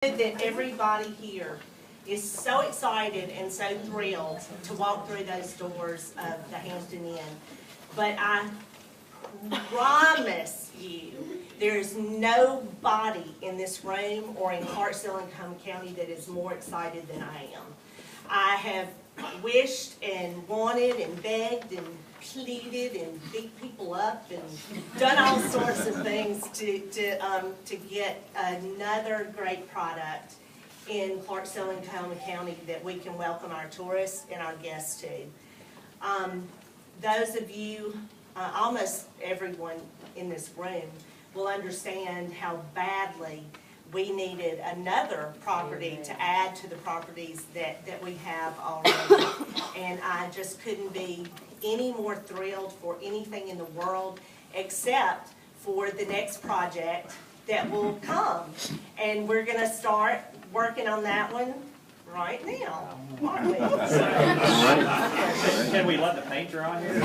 That everybody here is so excited and so thrilled to walk through those doors of the Hampton Inn. But I promise you, there is nobody in this room or in Clarksdale and Hampton County that is more excited than I am. I have wished and wanted and begged and pleaded and beat people up and done all sorts of things to get another great product in Clarksdale and Hampton County that we can welcome our tourists and our guests to. Those of you, almost everyone in this room, will understand how badly we needed another property to add to the properties that we have already. And I just couldn't be any more thrilled for anything in the world except for the next project that will come. And we're going to start working on that one right now, aren't we? Can we let the paint dry here?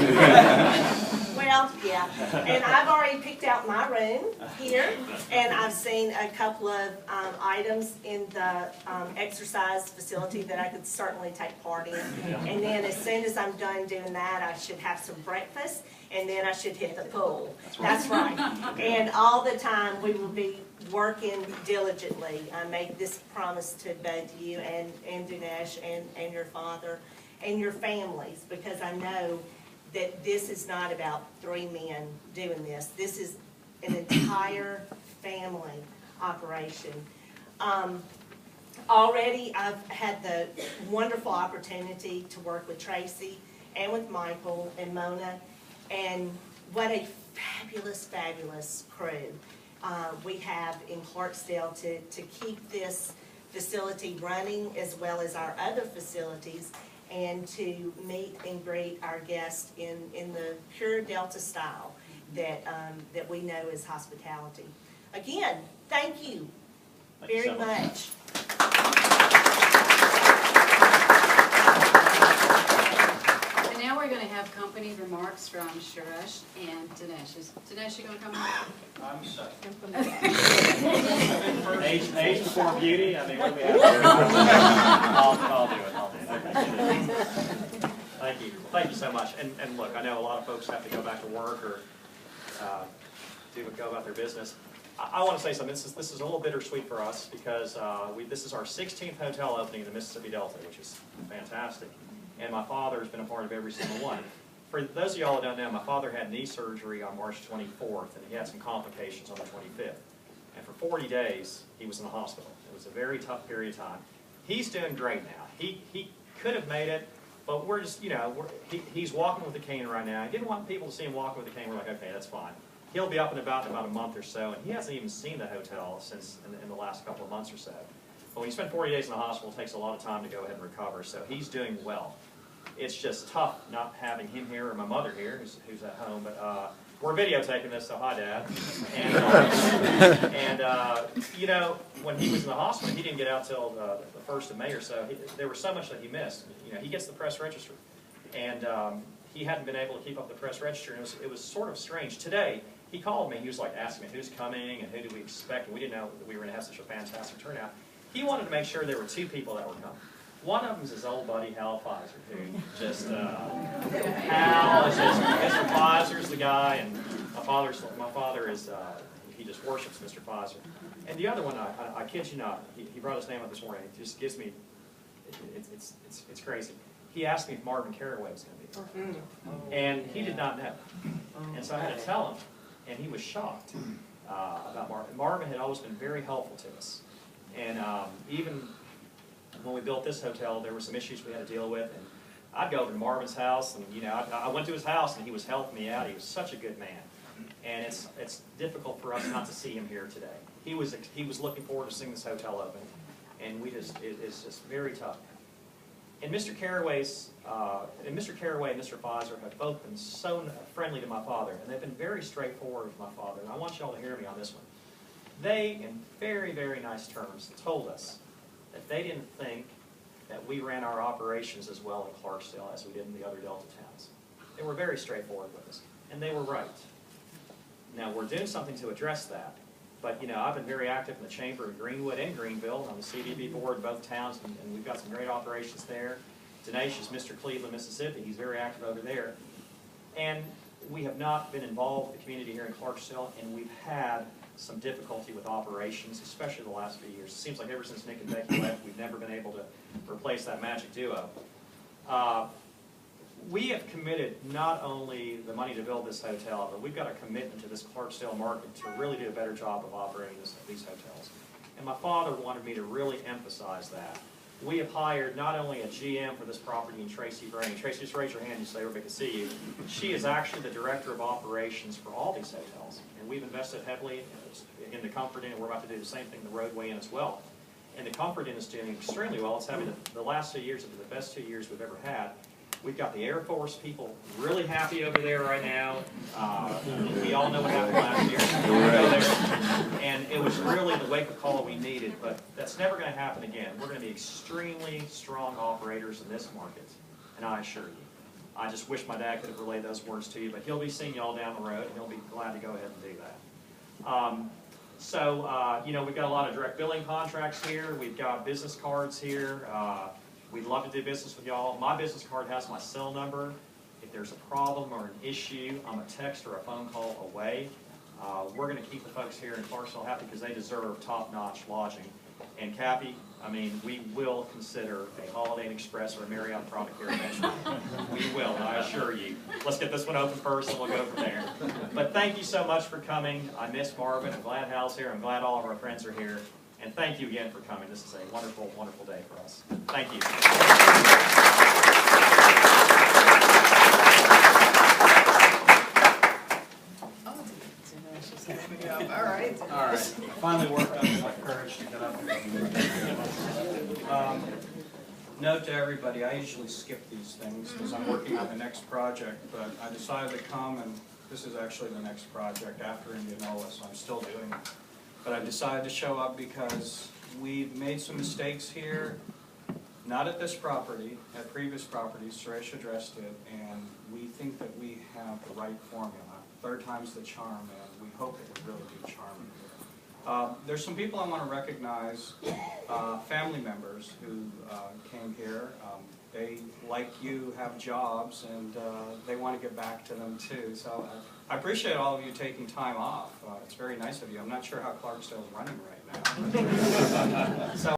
Well, yeah. And I've already picked out my room here, and I've seen a couple of items in the exercise facility that I could certainly take part in. And then as soon as I'm done doing that, I should have some breakfast, and then I should hit the pool. That's right. And all the time we will be working diligently. I made this promise to both you and Dinesh and your father and your families, because I know that this is not about three men doing this. This is an entire family operation. Already I've had the wonderful opportunity to work with Tracy and with Michael and Mona, and what a fabulous, fabulous crew we have in Clarksdale to keep this facility running, as well as our other facilities, and to meet and greet our guests in the pure Delta style that we know as hospitality. Again, thank you very much. And now we're going to have company remarks from Suresh and Dinesh. Is Dinesh, you going to come up? I'm sorry. Age before beauty. I mean, what do we have here? I'll do it. Okay. Thank you. Thank you so much. And look, I know a lot of folks have to go back to work or go about their business. I want to say something. This is a little bittersweet for us because this is our 16th hotel opening in the Mississippi Delta, which is fantastic. And my father has been a part of every single one. For those of y'all that don't know, my father had knee surgery on March 24th, and he had some complications on the 25th. And for 40 days, he was in the hospital. It was a very tough period of time. He's doing great now. He could have made it, but we're just, he's walking with a cane right now. I didn't want people to see him walking with a cane. We're like, okay, that's fine. He'll be up and about in about a month or so, and he hasn't even seen the hotel since in the last couple of months or so. But when you spend 40 days in the hospital, it takes a lot of time to go ahead and recover, so he's doing well. It's just tough not having him here or my mother here, who's at home, but we're videotaping this, so hi, Dad. And when he was in the hospital, he didn't get out till the 1st of May or so. There was so much that he missed. He gets the press register, and he hadn't been able to keep up the press register, and it was sort of strange. Today, he called me. He was like asking me who's coming and who do we expect, and we didn't know that we were going to have such a fantastic turnout. He wanted to make sure there were 2 people that were coming. One of them is his old buddy, Hal Pfizer, who just, Hal is just, Mr. Pfizer's the guy, and my father is, he just worships Mr. Pfizer. And the other one, I kid you not, he brought his name up this morning, it just gives me, it's crazy. He asked me if Marvin Carraway was going to be there. And he did not know. And so I had to tell him, and he was shocked about Marvin. Marvin had always been very helpful to us. And even when we built this hotel, there were some issues we had to deal with, and I'd go over to Marvin's house, and I went to his house, and he was helping me out. He was such a good man, and it's difficult for us not to see him here today. He was looking forward to seeing this hotel open, and it's just very tough. And Mr. Carraway and Mr. Pfizer have both been so friendly to my father, and they've been very straightforward with my father. And I want y'all to hear me on this one. They, in very, very nice terms, told us that they didn't think that we ran our operations as well in Clarksdale as we did in the other Delta towns. They were very straightforward with us, and they were right. Now, we're doing something to address that, But, you know, I've been very active in the chamber of Greenwood and Greenville, on the CDB board in both towns, and we've got some great operations there. Dinesh is Mr. Cleveland, Mississippi. He's very active over there. And we have not been involved with the community here in Clarksdale, and we've had some difficulty with operations, especially the last few years. It seems like ever since Nick and Becky left, we've never been able to replace that magic duo. We have committed not only the money to build this hotel, but we've got a commitment to this Clarksdale market to really do a better job of operating these hotels. And my father wanted me to really emphasize that. We have hired not only a GM for this property in Tracy Brain. Tracy, just raise your hand so everybody can see you. She is actually the director of operations for all these hotels. And we've invested heavily in the Comfort Inn, and we're about to do the same thing in the Roadway Inn as well. And the Comfort Inn is doing extremely well. It's having the last 2 years have been the best 2 years we've ever had. We've got the Air Force people really happy over there right now. We all know what happened last year. And it was really the wake-up call we needed, but that's never going to happen again. We're going to be extremely strong operators in this market, and I assure you. I just wish my dad could have relayed those words to you, but he'll be seeing you all down the road, and he'll be glad to go ahead and do that. You know, we've got a lot of direct billing contracts here. We've got business cards here. We'd love to do business with y'all. My business card has my cell number. If there's a problem or an issue, I'm a text or a phone call away. We're going to keep the folks here in Clarksdale happy because they deserve top-notch lodging. And Cappy, I mean, we will consider a Holiday Inn Express or a Marriott product here eventually. We will, I assure you. Let's get this one open first and we'll go from there. But thank you so much for coming. I miss Marvin. I'm glad Hal's here. I'm glad all of our friends are here. And thank you again for coming. This is a wonderful, wonderful day for us. Thank you. All right. I finally worked up my courage to get up here. Note to everybody, I usually skip these things because I'm working on the next project, but I decided to come, and this is actually the next project after Indianola, so I'm still doing it. But I decided to show up because we've made some mistakes here, not at this property, at previous properties. Suresh addressed it, and we think that we have the right formula. Third time's the charm, and we hope it would really be charming here. There's some people I want to recognize, family members who came here. They, like you, have jobs, and they want to get back to them too. So I appreciate all of you taking time off. It's very nice of you. I'm not sure how Clarksdale's running right now. So